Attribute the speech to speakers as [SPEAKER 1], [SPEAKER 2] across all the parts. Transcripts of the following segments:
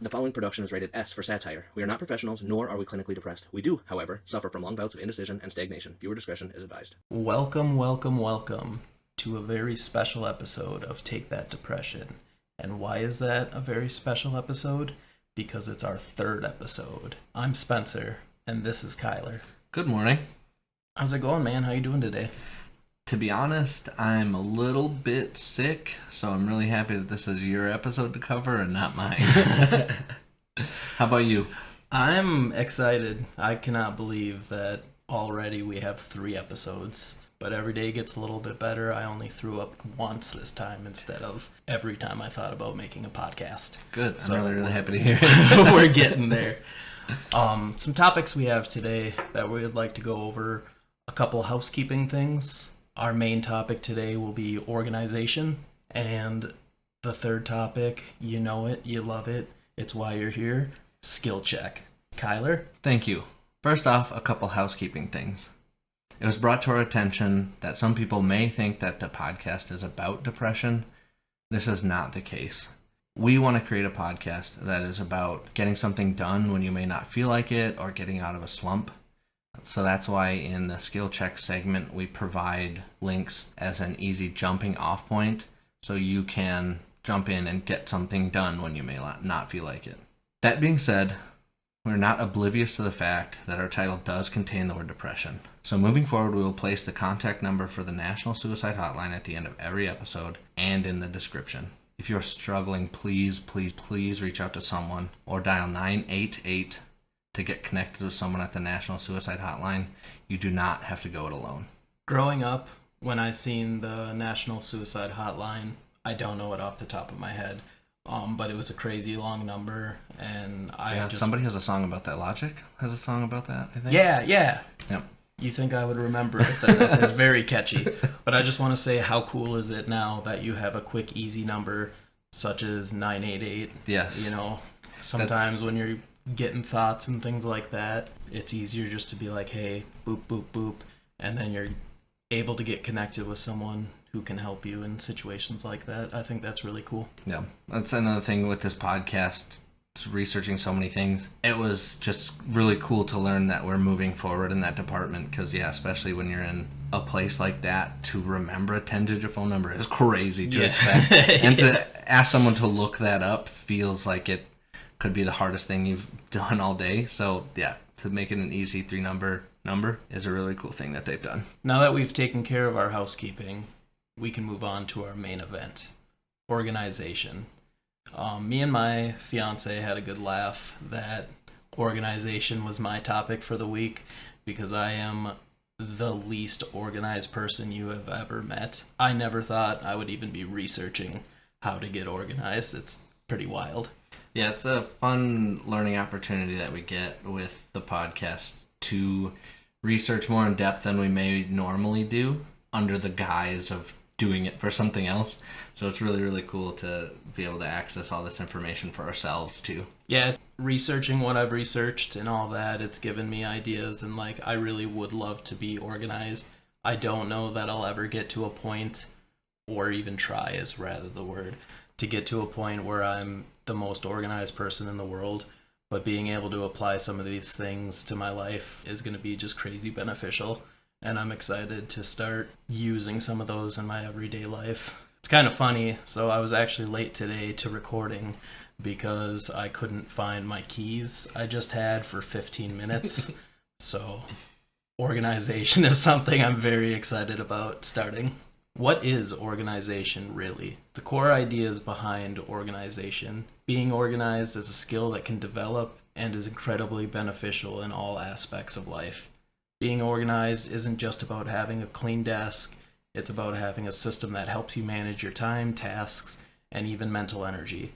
[SPEAKER 1] The following production is rated S for satire. We are not professionals, nor are we clinically depressed. We do, however, suffer from long bouts of indecision and stagnation. Viewer discretion is advised.
[SPEAKER 2] Welcome to a very special episode of Take That Depression. And why is that a very special episode? Because it's our third episode. I'm Spencer, and this is Kyler.
[SPEAKER 3] Good morning.
[SPEAKER 2] How's it going, man? How you doing today?
[SPEAKER 3] To be honest, I'm a little bit sick, so I'm really happy that this is your episode to cover and not mine. How about you?
[SPEAKER 2] I'm excited. I cannot believe that already we have 3 episodes. But every day gets a little bit better. I only threw up once this time instead of every time I thought about making a podcast.
[SPEAKER 3] Good.
[SPEAKER 2] So
[SPEAKER 3] I'm really happy to hear it.
[SPEAKER 2] We're getting there. Some topics we have today that we would like to go over. A couple housekeeping things. Our main topic today will be organization. And the third topic, you know it, you love it, it's why you're here, skill check. Kyler?
[SPEAKER 3] Thank you. First off, a couple housekeeping things. It was brought to our attention that some people may think that the podcast is about depression. This is not the case. We want to create a podcast that is about getting something done when you may not feel like it or getting out of a slump. So that's why in the skill check segment, we provide links as an easy jumping off point so you can jump in and get something done when you may not feel like it. That being said, we're not oblivious to the fact that our title does contain the word depression. So moving forward, we will place the contact number for the National Suicide Hotline at the end of every episode and in the description. If you're struggling, please reach out to someone or dial 988 to get connected with someone at the National Suicide Hotline. You do not have to go it alone.
[SPEAKER 2] Growing up, when I seen the National Suicide Hotline, I don't know it off the top of my head, but it was a crazy long number, and
[SPEAKER 3] somebody has a song about that. Logic has a song about that, I think.
[SPEAKER 2] Yeah.
[SPEAKER 3] Yep.
[SPEAKER 2] You think I would remember it? That is very catchy. But I just want to say, how cool is it now that you have a quick, easy number such as 988?
[SPEAKER 3] Yes.
[SPEAKER 2] You know, sometimes when you're getting thoughts and things like that, it's easier just to be like, hey, boop, boop, boop, and then you're able to get connected with someone who can help you in situations like that. I think that's really cool.
[SPEAKER 3] Yeah, that's another thing with this podcast, researching so many things. It was just really cool to learn that we're moving forward in that department because, yeah, especially when you're in a place like that, to remember a 10-digit phone number is crazy to expect. And to ask someone to look that up feels like it could be the hardest thing you've done all day. So, yeah, to make it an easy 3-number number is a really cool thing that they've done.
[SPEAKER 2] Now that we've taken care of our housekeeping, we can move on to our main event, organization. Me and my fiance had a good laugh that organization was my topic for the week because I am the least organized person you have ever met. I never thought I would even be researching how to get organized. It's pretty wild.
[SPEAKER 3] Yeah, it's a fun learning opportunity that we get with the podcast to research more in depth than we may normally do under the guise of doing it for something else. So it's really, really cool to be able to access all this information for ourselves too.
[SPEAKER 2] Yeah, researching what I've researched and all that, it's given me ideas, and I really would love to be organized. I don't know that I'll ever get to a point, or even try is rather the word, to get to a point where I'm the most organized person in the world, but being able to apply some of these things to my life is going to be just crazy beneficial, and I'm excited to start using some of those in my everyday life. It's kind of funny, so I was actually late today to recording because I couldn't find my keys I just had for 15 minutes, so organization is something I'm very excited about starting. What is organization really? The core ideas behind organization. Being organized is a skill that can develop and is incredibly beneficial in all aspects of life. Being organized isn't just about having a clean desk, it's about having a system that helps you manage your time, tasks, and even mental energy.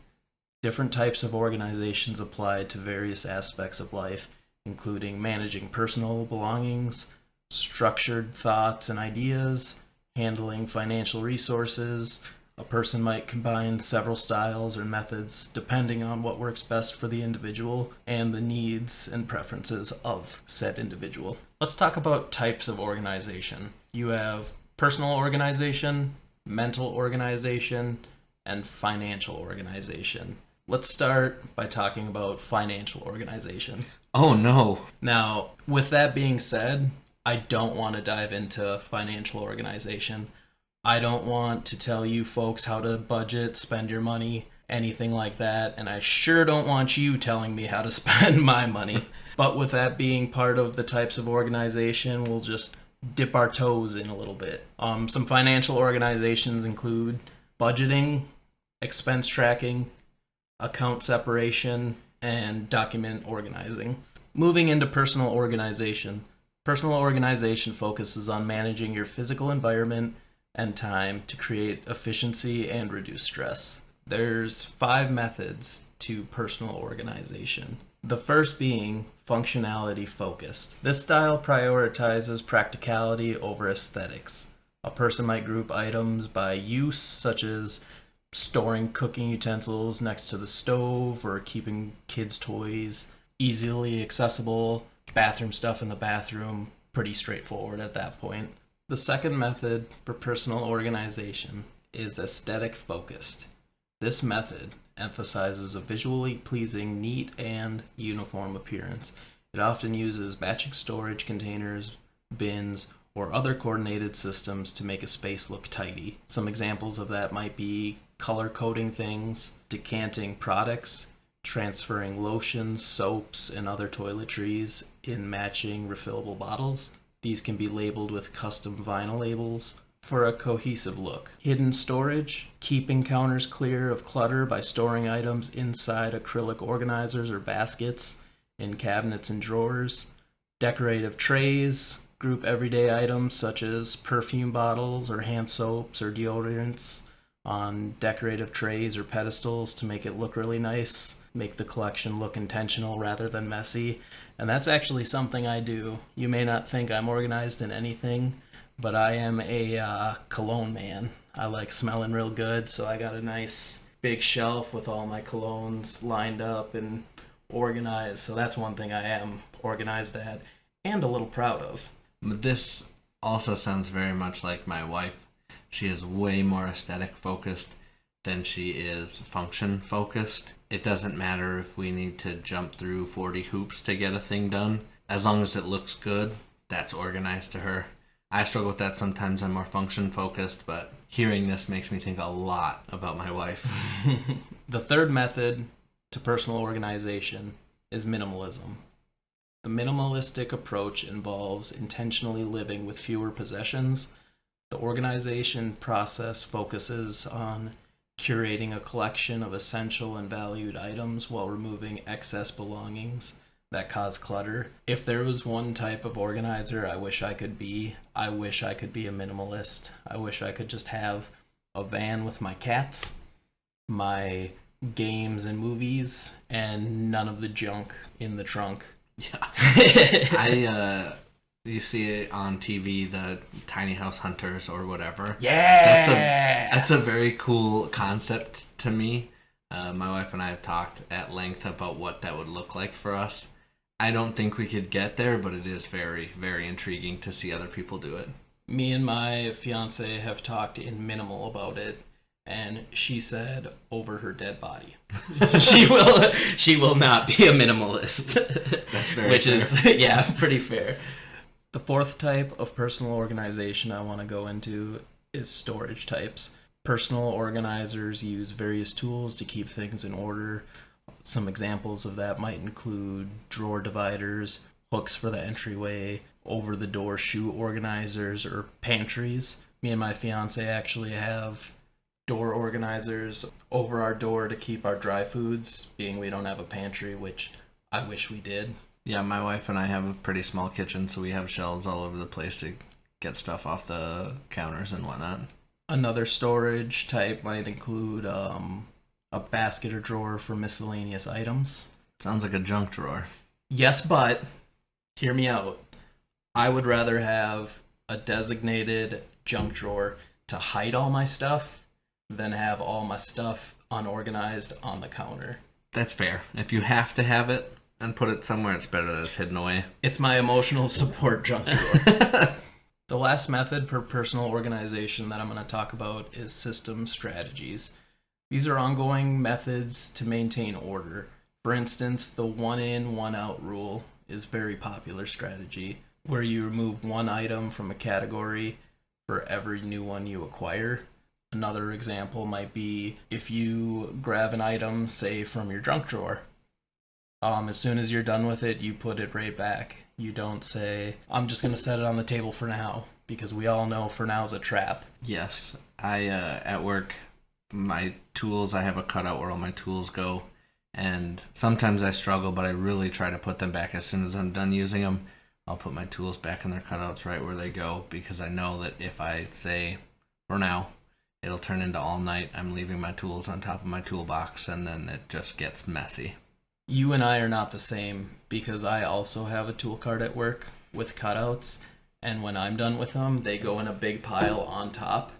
[SPEAKER 2] Different types of organizations apply to various aspects of life, including managing personal belongings, structured thoughts and ideas, handling financial resources. A person might combine several styles or methods depending on what works best for the individual and the needs and preferences of said individual. Let's talk about types of organization. You have personal organization, mental organization, and financial organization. Let's start by talking about financial organization.
[SPEAKER 3] Oh no.
[SPEAKER 2] Now, with that being said, I don't want to dive into financial organization. I don't want to tell you folks how to budget, spend your money, anything like that, and I sure don't want you telling me how to spend my money. But with that being part of the types of organization, we'll just dip our toes in a little bit. Some financial organizations include budgeting, expense tracking, account separation, and document organizing. Moving into personal organization. Personal organization focuses on managing your physical environment and time to create efficiency and reduce stress. There's 5 methods to personal organization. The first being functionality focused. This style prioritizes practicality over aesthetics. A person might group items by use, such as storing cooking utensils next to the stove or keeping kids' toys easily accessible, bathroom stuff in the bathroom, pretty straightforward at that point. The second method for personal organization is aesthetic focused. This method emphasizes a visually pleasing, neat, and uniform appearance. It often uses matching storage containers, bins, or other coordinated systems to make a space look tidy. Some examples of that might be color coding things, decanting products, transferring lotions, soaps, and other toiletries in matching refillable bottles. These can be labeled with custom vinyl labels for a cohesive look. Hidden storage, keeping counters clear of clutter by storing items inside acrylic organizers or baskets in cabinets and drawers. Decorative trays, group everyday items such as perfume bottles or hand soaps or deodorants on decorative trays or pedestals to make it look really nice, make the collection look intentional rather than messy. And that's actually something I do. You may not think I'm organized in anything, but I am a cologne man. I like smelling real good, so I got a nice big shelf with all my colognes lined up and organized. So that's one thing I am organized at and a little proud of.
[SPEAKER 3] This also sounds very much like my wife. She is way more aesthetic focused than she is function focused. It doesn't matter if we need to jump through 40 hoops to get a thing done. As long as it looks good, that's organized to her. I struggle with that sometimes. I'm more function focused, but hearing this makes me think a lot about my wife.
[SPEAKER 2] The third method to personal organization is minimalism. The minimalistic approach involves intentionally living with fewer possessions. The organization process focuses on curating a collection of essential and valued items while removing excess belongings that cause clutter. If there was one type of organizer I wish I could be a minimalist. I wish I could just have a van with my cats, my games and movies, and none of the junk in the trunk.
[SPEAKER 3] Yeah. You see it on TV, the tiny house hunters or whatever.
[SPEAKER 2] Yeah!
[SPEAKER 3] That's a very cool concept to me. My wife and I have talked at length about what that would look like for us. I don't think we could get there, but it is very, very intriguing to see other people do it.
[SPEAKER 2] Me and my fiance have talked in minimal about it, and she said over her dead body. she will not be a minimalist.
[SPEAKER 3] That's very
[SPEAKER 2] Which
[SPEAKER 3] fair.
[SPEAKER 2] is pretty fair. The fourth type of personal organization I want to go into is storage types. Personal organizers use various tools to keep things in order. Some examples of that might include drawer dividers, hooks for the entryway, over-the-door shoe organizers, or pantries. Me and my fiance actually have door organizers over our door to keep our dry foods, being we don't have a pantry, which I wish we did.
[SPEAKER 3] Yeah, my wife and I have a pretty small kitchen, so we have shelves all over the place to get stuff off the counters and whatnot.
[SPEAKER 2] Another storage type might include a basket or drawer for miscellaneous items.
[SPEAKER 3] Sounds like a junk drawer.
[SPEAKER 2] Yes, but hear me out. I would rather have a designated junk drawer to hide all my stuff than have all my stuff unorganized on the counter.
[SPEAKER 3] That's fair. If you have to have it and put it somewhere, it's better that it's hidden away.
[SPEAKER 2] It's my emotional support junk drawer. The last method for personal organization that I'm going to talk about is system strategies. These are ongoing methods to maintain order. For instance, the one in, one out rule is a very popular strategy where you remove one item from a category for every new one you acquire. Another example might be if you grab an item, say, from your junk drawer. As soon as you're done with it, you put it right back. You don't say, I'm just going to set it on the table for now, because we all know for now is a trap.
[SPEAKER 3] Yes. At work, my tools, I have a cutout where all my tools go, and sometimes I struggle, but I really try to put them back as soon as I'm done using them. I'll put my tools back in their cutouts right where they go, because I know that if I say, for now, it'll turn into all night, I'm leaving my tools on top of my toolbox, and then it just gets messy.
[SPEAKER 2] You and I are not the same, because I also have a tool cart at work with cutouts, and when I'm done with them, they go in a big pile on top,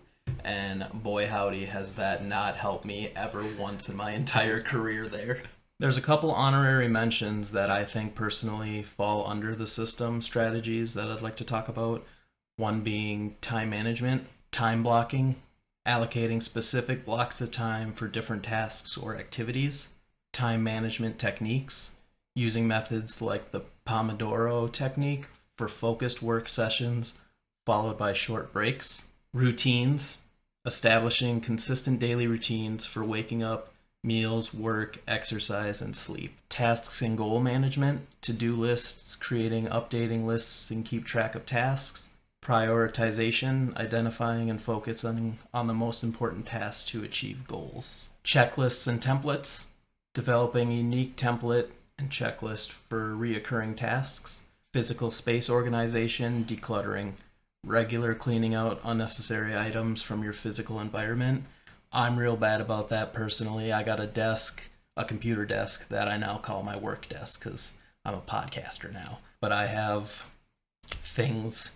[SPEAKER 2] and boy howdy has that not helped me ever once in my entire career there. There's a couple honorary mentions that I think personally fall under the system strategies that I'd like to talk about. One being time management, time blocking, allocating specific blocks of time for different tasks or activities, time management techniques, using methods like the Pomodoro technique for focused work sessions followed by short breaks, routines, establishing consistent daily routines for waking up, meals, work, exercise, and sleep, tasks and goal management, to-do lists, creating updating lists and keep track of tasks, prioritization, identifying and focusing on the most important tasks to achieve goals, checklists and templates, developing a unique template and checklist for reoccurring tasks, physical space organization, decluttering, regular cleaning out unnecessary items from your physical environment. I'm real bad about that personally. I got a computer desk that I now call my work desk because I'm a podcaster now. But I have things,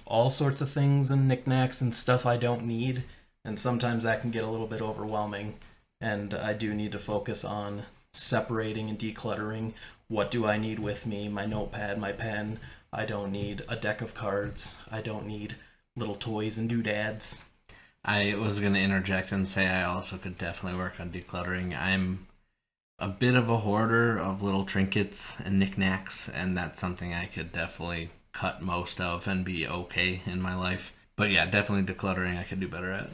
[SPEAKER 2] all sorts of things and knickknacks and stuff I don't need, and sometimes that can get a little bit overwhelming. And I do need to focus on separating and decluttering. What do I need with me? My notepad, my pen. I don't need a deck of cards. I don't need little toys and doodads.
[SPEAKER 3] I was going to interject and say I also could definitely work on decluttering. I'm a bit of a hoarder of little trinkets and knickknacks, and that's something I could definitely cut most of and be okay in my life. But yeah, definitely decluttering I could do better at.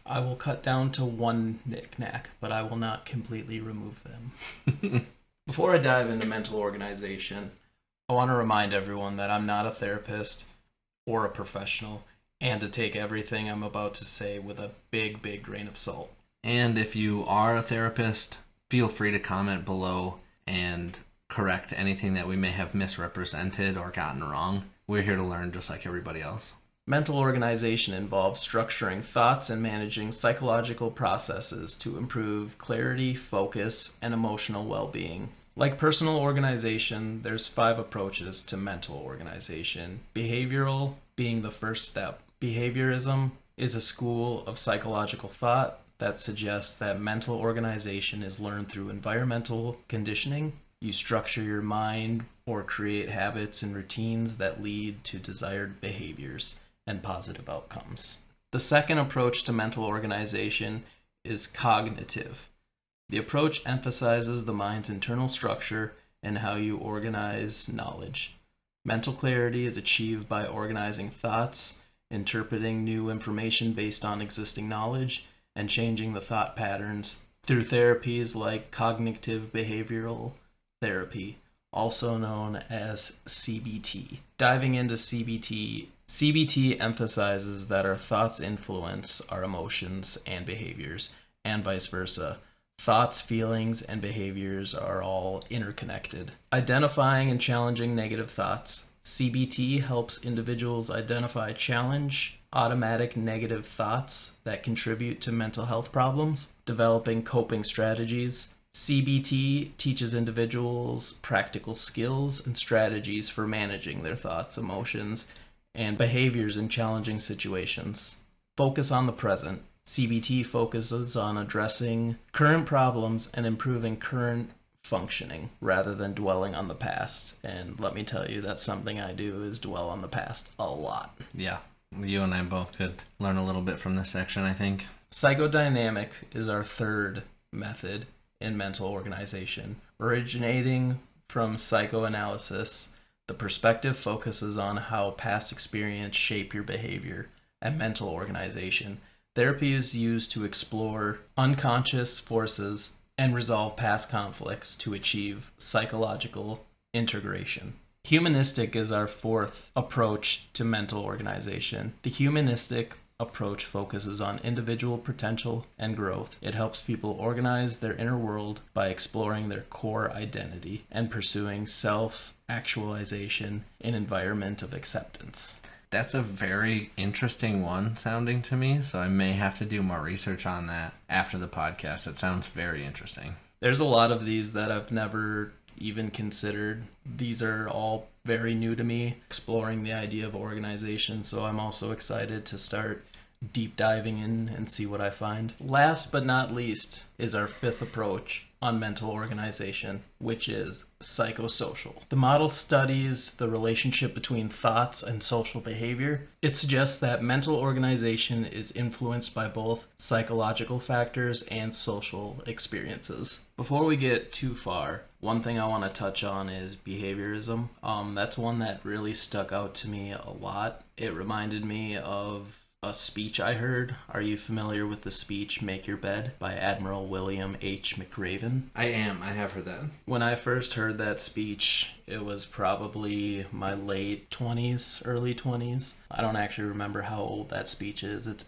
[SPEAKER 2] I will cut down to one knickknack, but I will not completely remove them. Before I dive into mental organization, I want to remind everyone that I'm not a therapist or a professional, and to take everything I'm about to say with a big, big grain of salt.
[SPEAKER 3] And if you are a therapist, feel free to comment below and correct anything that we may have misrepresented or gotten wrong. We're here to learn just like everybody else.
[SPEAKER 2] Mental organization involves structuring thoughts and managing psychological processes to improve clarity, focus, and emotional well-being. Like personal organization, there's 5 approaches to mental organization. Behavioral being the first step. Behaviorism is a school of psychological thought that suggests that mental organization is learned through environmental conditioning. You structure your mind or create habits and routines that lead to desired behaviors and positive outcomes. The second approach to mental organization is cognitive. The approach emphasizes the mind's internal structure and how you organize knowledge. Mental clarity is achieved by organizing thoughts, interpreting new information based on existing knowledge, and changing the thought patterns through therapies like cognitive behavioral therapy, also known as CBT. Diving into CBT emphasizes that our thoughts influence our emotions and behaviors, and vice versa. Thoughts, feelings, and behaviors are all interconnected. Identifying and challenging negative thoughts. CBT helps individuals identify automatic negative thoughts that contribute to mental health problems. Developing coping strategies. CBT teaches individuals practical skills and strategies for managing their thoughts, emotions, and behaviors in challenging situations. Focus on the present. CBT focuses on addressing current problems and improving current functioning rather than dwelling on the past. And let me tell you, that's something I do, is dwell on the past a lot.
[SPEAKER 3] Yeah, you and I both could learn a little bit from this section, I think.
[SPEAKER 2] Psychodynamic is our third method in mental organization. Originating from psychoanalysis, the perspective focuses on how past experience shape your behavior and mental organization. Therapy is used to explore unconscious forces and resolve past conflicts to achieve psychological integration. Humanistic is our fourth approach to mental organization. The humanistic approach focuses on individual potential and growth. It helps people organize their inner world by exploring their core identity and pursuing self-actualization in an environment of acceptance.
[SPEAKER 3] That's a very interesting one sounding to me, so I may have to do more research on that after the podcast. It sounds very interesting.
[SPEAKER 2] There's a lot of these that I've never even considered. These are all very new to me, exploring the idea of organization, so I'm also excited to start deep diving in and see what I find. Last but not least is our fifth approach on mental organization, which is psychosocial. The model studies the relationship between thoughts and social behavior. It suggests that mental organization is influenced by both psychological factors and social experiences. Before we get too far, one thing I want to touch on is behaviorism. That's one that really stuck out to me a lot. It reminded me of a speech I heard. Are you familiar with the speech Make Your Bed by Admiral William H. McRaven?
[SPEAKER 3] I am. I have heard that.
[SPEAKER 2] When I first heard that speech, it was probably my late 20s, early 20s. I don't actually remember how old that speech is. It's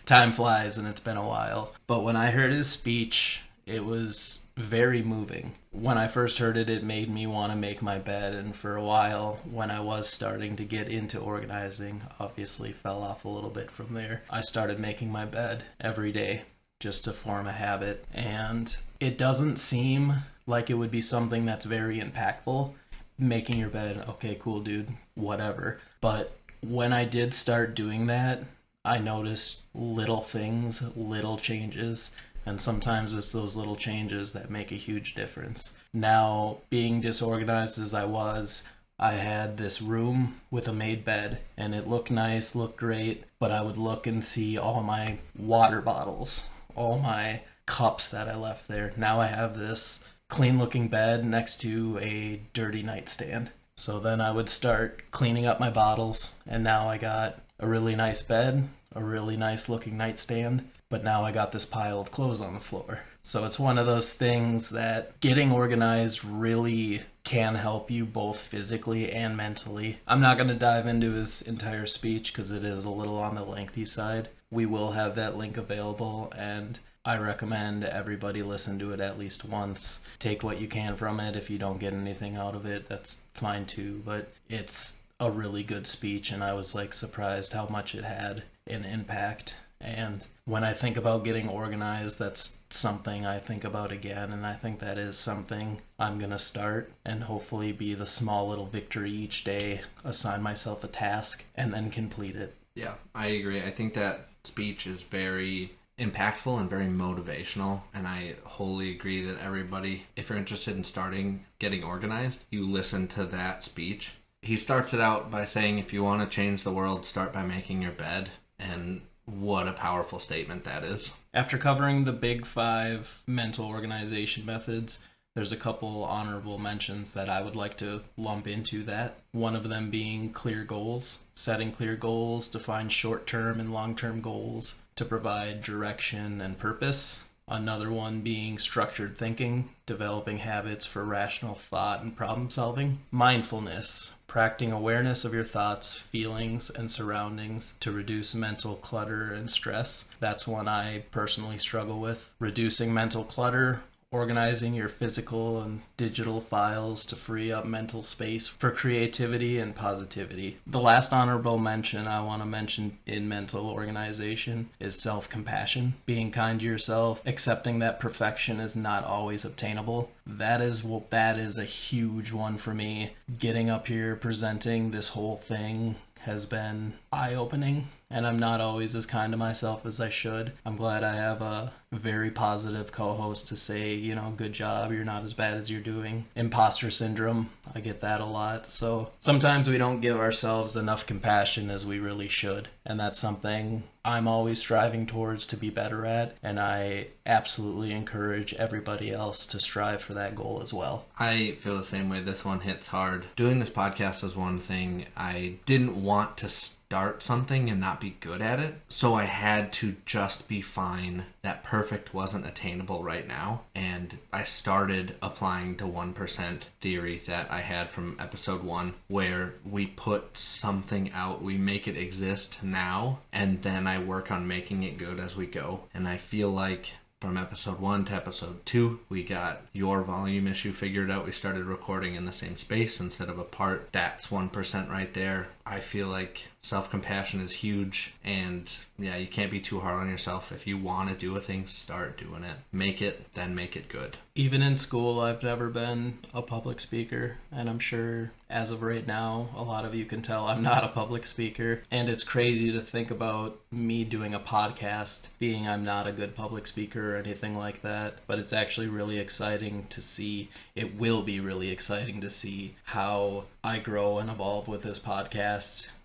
[SPEAKER 2] time flies and it's been a while. But when I heard his speech, it was very moving. When I first heard it, it made me want to make my bed, and for a while, when I was starting to get into organizing, obviously fell off a little bit from there. I started making my bed every day just to form a habit, and it doesn't seem like it would be something that's very impactful. Making your bed, okay, cool, dude, whatever. But when I did start doing that, I noticed little things, little changes. And sometimes it's those little changes that make a huge difference. Now, being disorganized as I was, I had this room with a made bed, and it looked nice, looked great, but I would look and see all my water bottles, all my cups that I left there. Now I have this clean looking bed next to a dirty nightstand. So then I would start cleaning up my bottles, and now I got a really nice bed, a really nice looking nightstand, but now I got this pile of clothes on the floor. So it's one of those things that getting organized really can help you both physically and mentally. I'm not going to dive into his entire speech because it is a little on the lengthy side. We will have that link available, and I recommend everybody listen to it at least once. Take what you can from it. If you don't get anything out of it, that's fine too, but it's a really good speech, and I was surprised how much it had an impact. And when I think about getting organized, that's something I think about again, and I think that is something I'm going to start and hopefully be the small little victory each day, assign myself a task, and then complete it.
[SPEAKER 3] Yeah, I agree. I think that speech is very impactful and very motivational, and I wholly agree that everybody, if you're interested in starting getting organized, you listen to that speech. He starts it out by saying, if you want to change the world, start by making your bed, and what a powerful statement that is.
[SPEAKER 2] After covering the big 5 mental organization methods, there's a couple honorable mentions that I would like to lump into that. One of them being clear goals. Setting clear goals, define short-term and long-term goals to provide direction and purpose. Another one being structured thinking, developing habits for rational thought and problem solving. Mindfulness, practicing awareness of your thoughts, feelings, and surroundings to reduce mental clutter and stress. That's one I personally struggle with. Reducing mental clutter, organizing your physical and digital files to free up mental space for creativity and positivity. The last honorable mention I want to mention in mental organization is self-compassion. Being kind to yourself, accepting that perfection is not always obtainable. That is a huge one for me. Getting up here, presenting this whole thing has been eye-opening, and I'm not always as kind to myself as I should. I'm glad I have a very positive co-host to say, good job, you're not as bad as you're doing. Imposter syndrome, I get that a lot. So sometimes we don't give ourselves enough compassion as we really should. And that's something I'm always striving towards to be better at. And I absolutely encourage everybody else to strive for that goal as well.
[SPEAKER 3] I feel the same way. This one hits hard. Doing this podcast was one thing. I didn't want to start something and not be good at it, so I had to just be fine that perfect wasn't attainable right now. And I started applying the 1% theory that I had from episode 1, where we put something out, we make it exist now, and then I work on making it good as we go. And I feel like from episode 1 to episode 2, we got your volume issue figured out. We started recording in the same space instead of apart. That's 1% right there. I feel like self-compassion is huge, and yeah, you can't be too hard on yourself. If you want to do a thing, start doing it. Make it, then make it good.
[SPEAKER 2] Even in school, I've never been a public speaker, and I'm sure as of right now, a lot of you can tell I'm not a public speaker, and it's crazy to think about me doing a podcast being I'm not a good public speaker or anything like that, but it's actually really exciting to see. It will be really exciting to see how I grow and evolve with this podcast,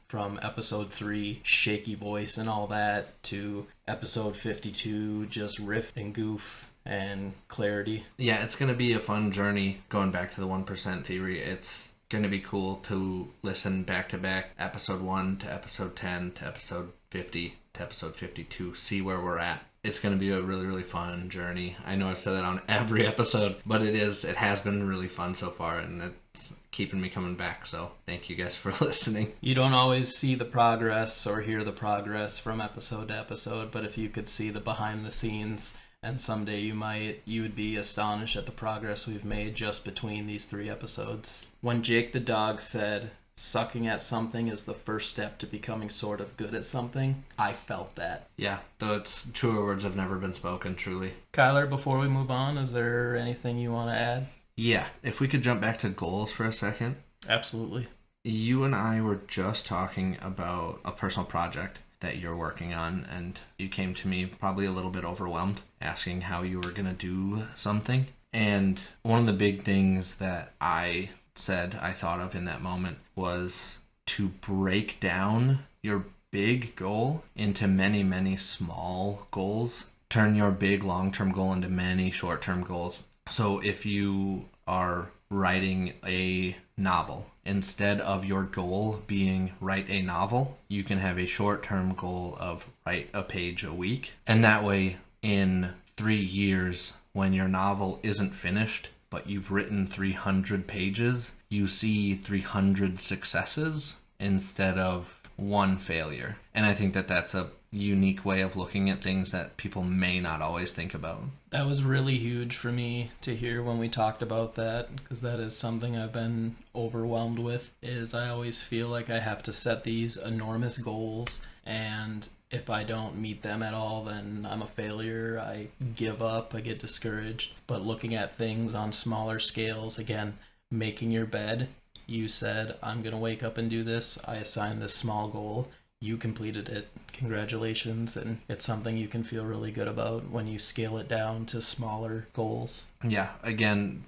[SPEAKER 2] from episode 3, shaky voice and all that, to episode 52, just riff and goof and clarity.
[SPEAKER 3] Yeah, it's going to be a fun journey going back to the 1% theory. It's going to be cool to listen back to back, episode 1 to episode 10 to episode 50 to episode 52, see where we're at. It's going to be a really, really fun journey. I know I've said that on every episode, but it has been really fun so far, and it's keeping me coming back. So thank you guys for listening.
[SPEAKER 2] You don't always see the progress or hear the progress from episode to episode, but if you could see the behind the scenes, and someday you would be astonished at the progress we've made just between these 3 episodes. When Jake the dog said, sucking at something is the first step to becoming sort of good at something, I felt that.
[SPEAKER 3] Yeah, though it's truer words have never been spoken, truly.
[SPEAKER 2] Kyler, before we move on, is there anything you want to add?
[SPEAKER 3] Yeah, if we could jump back to goals for a second.
[SPEAKER 2] Absolutely.
[SPEAKER 3] You and I were just talking about a personal project that you're working on, and you came to me probably a little bit overwhelmed, asking how you were going to do something. And one of the big things that I thought of in that moment was to break down your big goal into many, many small goals. Turn your big long-term goal into many short-term goals. So if you are writing a novel, instead of your goal being write a novel, you can have a short-term goal of write a page a week. And that way, in 3 years, when your novel isn't finished, but you've written 300 pages, you see 300 successes instead of 1 failure. And I think that that's a unique way of looking at things that people may not always think about.
[SPEAKER 2] That was really huge for me to hear when we talked about that, because that is something I've been overwhelmed with. Is I always feel like I have to set these enormous goals, and if I don't meet them at all, then I'm a failure. I give up, I get discouraged. But looking at things on smaller scales, again, making your bed, you said, I'm going to wake up and do this. I assigned this small goal. You completed it. Congratulations. And it's something you can feel really good about when you scale it down to smaller goals.
[SPEAKER 3] Yeah, again,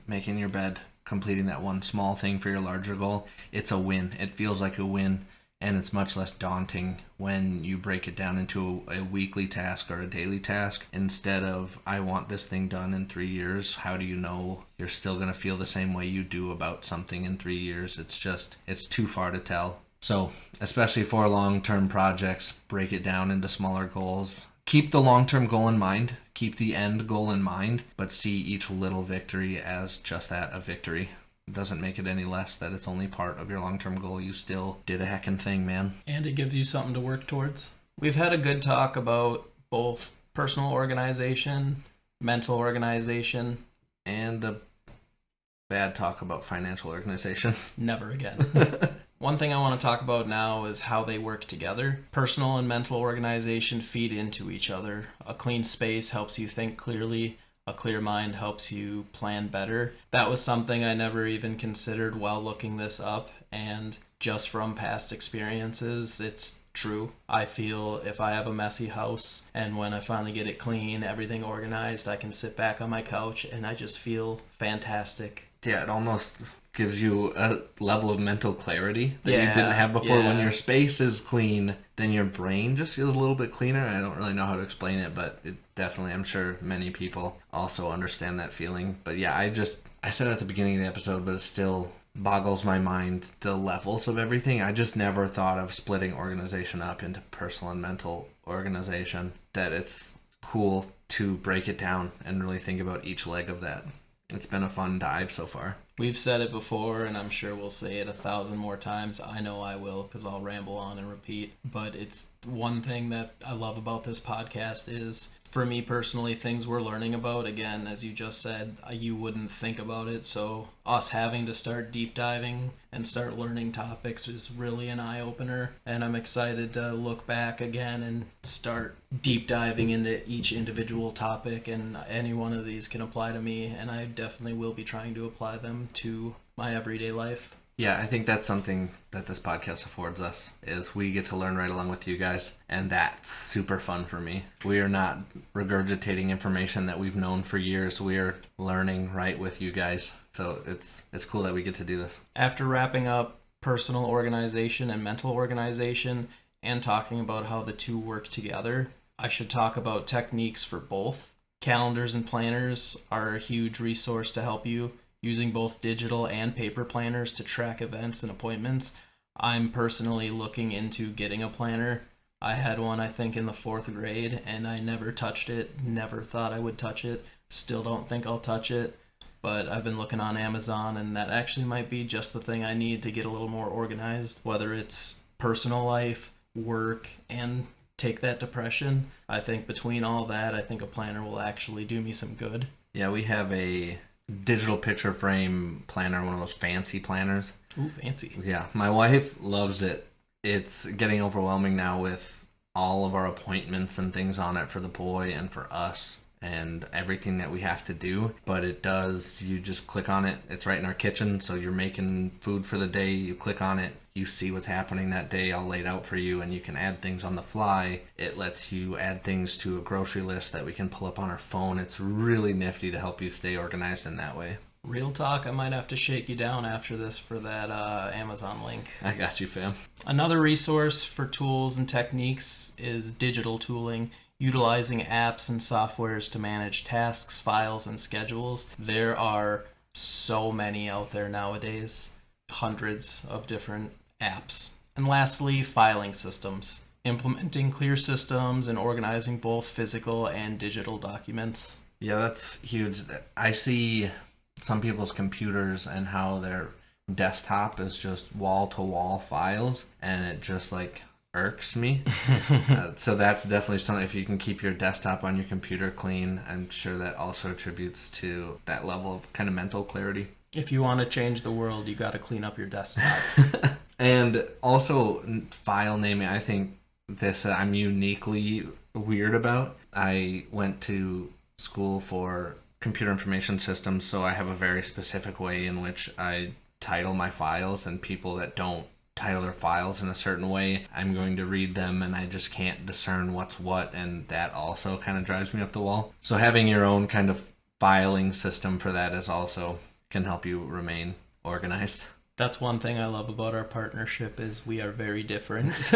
[SPEAKER 3] making your bed, completing that one small thing for your larger goal, it's a win. It feels like a win, and it's much less daunting when you break it down into a weekly task or a daily task. Instead of, I want this thing done in 3 years, how do you know you're still going to feel the same way you do about something in 3 years? It's too far to tell. So, especially for long-term projects, break it down into smaller goals. Keep the long-term goal in mind, keep the end goal in mind, but see each little victory as just that, a victory. It doesn't make it any less that it's only part of your long-term goal. You still did a heckin' thing, man.
[SPEAKER 2] And it gives you something to work towards. We've had a good talk about both personal organization, mental organization,
[SPEAKER 3] and a bad talk about financial organization.
[SPEAKER 2] Never again. One thing I want to talk about now is how they work together. Personal and mental organization feed into each other. A clean space helps you think clearly. A clear mind helps you plan better. That was something I never even considered while looking this up, and just from past experiences, it's true. I feel if I have a messy house and when I finally get it clean, everything organized, I can sit back on my couch and I just feel fantastic.
[SPEAKER 3] Yeah, it almost gives you a level of mental clarity that you
[SPEAKER 2] Yeah,
[SPEAKER 3] didn't have before. When
[SPEAKER 2] yeah.
[SPEAKER 3] your space is clean, then your brain just feels a little bit cleaner. I don't really know how to explain it, but it definitely, I'm sure many people also understand that feeling. But yeah, I said it at the beginning of the episode, but it still boggles my mind, the levels of everything. I just never thought of splitting organization up into personal and mental organization, that it's cool to break it down and really think about each leg of that. It's been a fun dive so far.
[SPEAKER 2] We've said it before, and I'm sure we'll say it 1,000 more times. I know I will, because I'll ramble on and repeat. But it's one thing that I love about this podcast is, for me personally, things we're learning about. Again, as you just said, you wouldn't think about it. So us having to start deep diving and start learning topics is really an eye-opener. And I'm excited to look back again and start deep diving into each individual topic. And any one of these can apply to me, and I definitely will be trying to apply them to my everyday life.
[SPEAKER 3] Yeah, I think that's something that this podcast affords us, is we get to learn right along with you guys, and that's super fun for me. We are not regurgitating information that we've known for years. We are learning right with you guys, so it's cool that we get to do this.
[SPEAKER 2] After wrapping up personal organization and mental organization and talking about how the two work together, I should talk about techniques for both. Calendars and planners are a huge resource to help you, using both digital and paper planners to track events and appointments. I'm personally looking into getting a planner. I had one, I think, in the 4th grade, and I never touched it, never thought I would touch it, still don't think I'll touch it. But I've been looking on Amazon, and that actually might be just the thing I need to get a little more organized, whether it's personal life, work, and take that depression. I think between all that, I think a planner will actually do me some good.
[SPEAKER 3] Yeah, we have a digital picture frame planner, one of those fancy planners.
[SPEAKER 2] Ooh, fancy.
[SPEAKER 3] Yeah, my wife loves it. It's getting overwhelming now with all of our appointments and things on it for the boy and for us and everything that we have to do. But it does, you just click on it. It's right in our kitchen, so you're making food for the day. You click on it, you see what's happening that day all laid out for you, and you can add things on the fly. It lets you add things to a grocery list that we can pull up on our phone. It's really nifty to help you stay organized in that way.
[SPEAKER 2] Real talk, I might have to shake you down after this for that Amazon link.
[SPEAKER 3] I got you, fam.
[SPEAKER 2] Another resource for tools and techniques is digital tooling, utilizing apps and softwares to manage tasks, files, and schedules. There are so many out there nowadays, hundreds of different apps. And lastly, filing systems, implementing clear systems and organizing both physical and digital documents.
[SPEAKER 3] Yeah, that's huge. I see some people's computers and how their desktop is just wall-to-wall files, and it just like irks me. So that's definitely something. If you can keep your desktop on your computer clean, I'm sure that also attributes to that level of kind of mental clarity.
[SPEAKER 2] If you want to change the world, you got to clean up your desktop.
[SPEAKER 3] And also file naming, I think this I'm uniquely weird about. I went to school for computer information systems, so I have a very specific way in which I title my files, and people that don't title their files in a certain way, I'm going to read them and I just can't discern what's what, and that also kind of drives me up the wall. So having your own kind of filing system for that is also can help you remain organized.
[SPEAKER 2] That's one thing I love about our partnership is we are very different.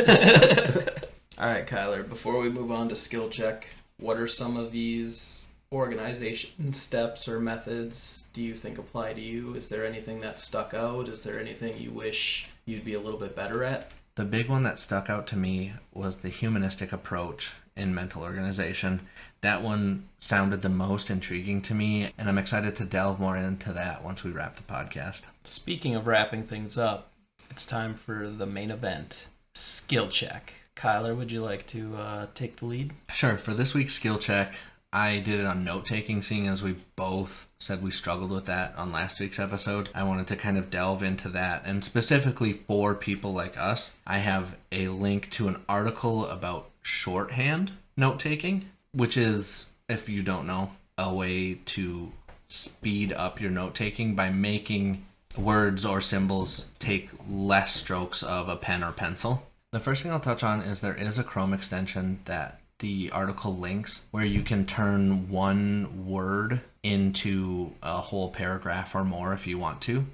[SPEAKER 2] All right, Kyler, before we move on to skill check, what are some of these organization steps or methods do you think apply to you? Is there anything that stuck out? Is there anything you wish you'd be a little bit better at?
[SPEAKER 3] The big one that stuck out to me was the humanistic approach in mental organization. That one sounded the most intriguing to me, and I'm excited to delve more into that once we wrap the podcast.
[SPEAKER 2] Speaking of wrapping things up, it's time for the main event, skill check. Kyler, would you like to take the lead?
[SPEAKER 3] Sure. For this week's skill check, I did it on note-taking, seeing as we both said we struggled with that on last week's episode. I wanted to kind of delve into that, and specifically for people like us, I have a link to an article about shorthand note-taking, which is, if you don't know, a way to speed up your note-taking by making words or symbols take less strokes of a pen or pencil. The first thing I'll touch on is there is a Chrome extension that the article links where you can turn one word into a whole paragraph or more if you want to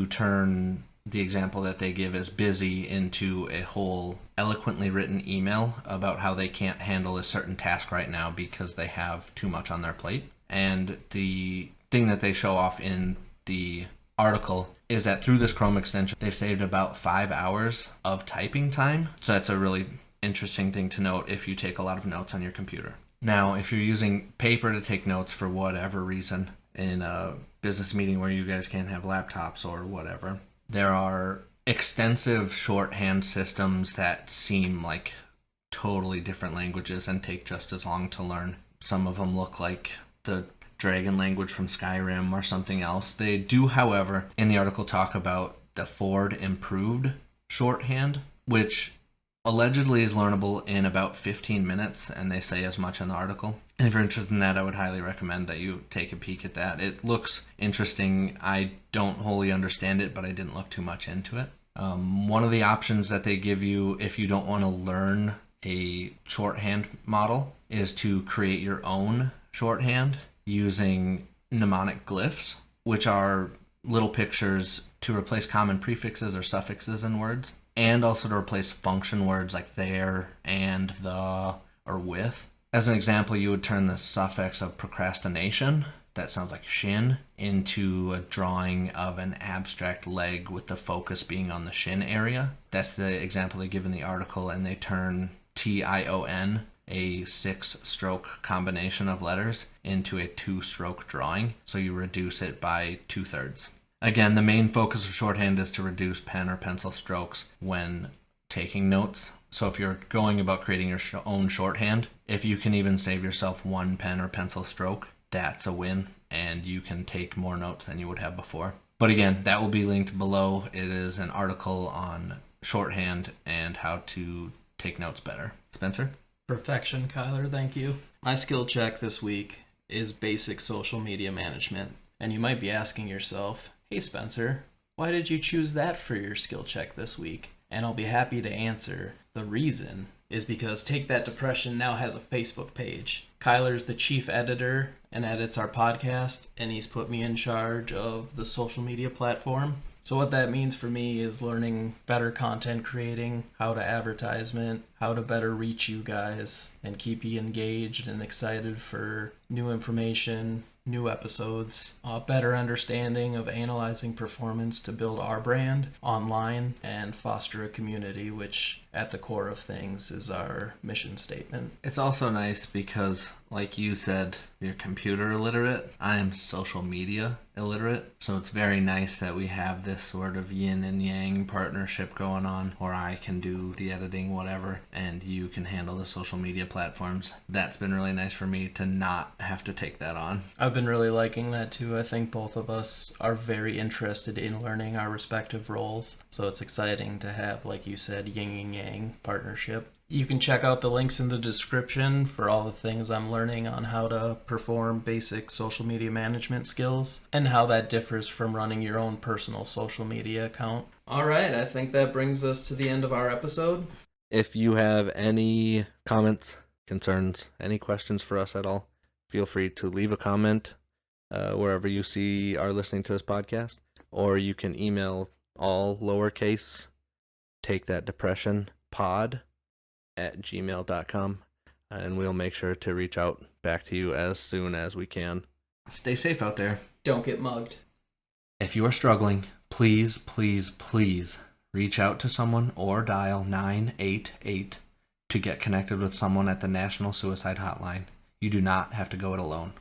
[SPEAKER 3] turn the example that they give as busy into a whole eloquently written email about how they can't handle a certain task right now because they have too much on their plate. And the thing that they show off in the article is that through this Chrome extension, they've saved about 5 hours of typing time. So that's a really interesting thing to note if you take a lot of notes on your computer. Now, if you're using paper to take notes for whatever reason in a business meeting where you guys can't have laptops or whatever, there are extensive shorthand systems that seem like totally different languages and take just as long to learn. Some of them look like the dragon language from Skyrim or something else. They do, however, in the article talk about the Ford improved shorthand, which allegedly is learnable in about 15 minutes, and they say as much in the article. And if you're interested in that, I would highly recommend that you take a peek at that. It looks interesting. I don't wholly understand it, but I didn't look too much into it. One of the options that they give you if you don't want to learn a shorthand model is to create your own shorthand using mnemonic glyphs, which are little pictures to replace common prefixes or suffixes in words, and also to replace function words like there, and, the, or with. As an example, you would turn the suffix of procrastination, that sounds like shin, into a drawing of an abstract leg with the focus being on the shin area. That's the example they give in the article, and they turn TION, a 6-stroke combination of letters, into a 2-stroke drawing, so you reduce it by 2/3. Again, the main focus of shorthand is to reduce pen or pencil strokes when taking notes. So if you're going about creating your own shorthand, if you can even save yourself 1 pen or pencil stroke, that's a win, and you can take more notes than you would have before. But again, that will be linked below. It is an article on shorthand and how to take notes better. Spencer?
[SPEAKER 2] Perfection, Kyler, thank you. My skill check this week is basic social media management. And you might be asking yourself, hey Spencer, why did you choose that for your skill check this week? And I'll be happy to answer. The reason is because Take That Depression now has a Facebook page. Kyler's the chief editor and edits our podcast, and he's put me in charge of the social media platform. So what that means for me is learning better content creating, how to advertisement, how to better reach you guys and keep you engaged and excited for new information, new episodes, a better understanding of analyzing performance to build our brand online and foster a community, which at the core of things is our mission statement.
[SPEAKER 3] It's also nice because, like you said, you're computer illiterate. I am social media illiterate. So it's very nice that we have this sort of yin and yang partnership going on where I can do the editing, whatever, and you can handle the social media platforms. That's been really nice for me to not have to take that on.
[SPEAKER 2] I've been really liking that too. I think both of us are very interested in learning our respective roles. So it's exciting to have, like you said, yin and yang partnership. You can check out the links in the description for all the things I'm learning on how to perform basic social media management skills and how that differs from running your own personal social media account. All right, I think that brings us to the end of our episode.
[SPEAKER 1] If you have any comments, concerns, any questions for us at all, feel free to leave a comment wherever you see are listening to this podcast, or you can email all lowercase takethatdepressionpod@gmail.com, and we'll make sure to reach out back to you as soon as we can.
[SPEAKER 3] Stay safe out there.
[SPEAKER 2] Don't get mugged.
[SPEAKER 3] If you are struggling, please, please, please reach out to someone or dial 988 to get connected with someone at the National Suicide Hotline. You do not have to go it alone.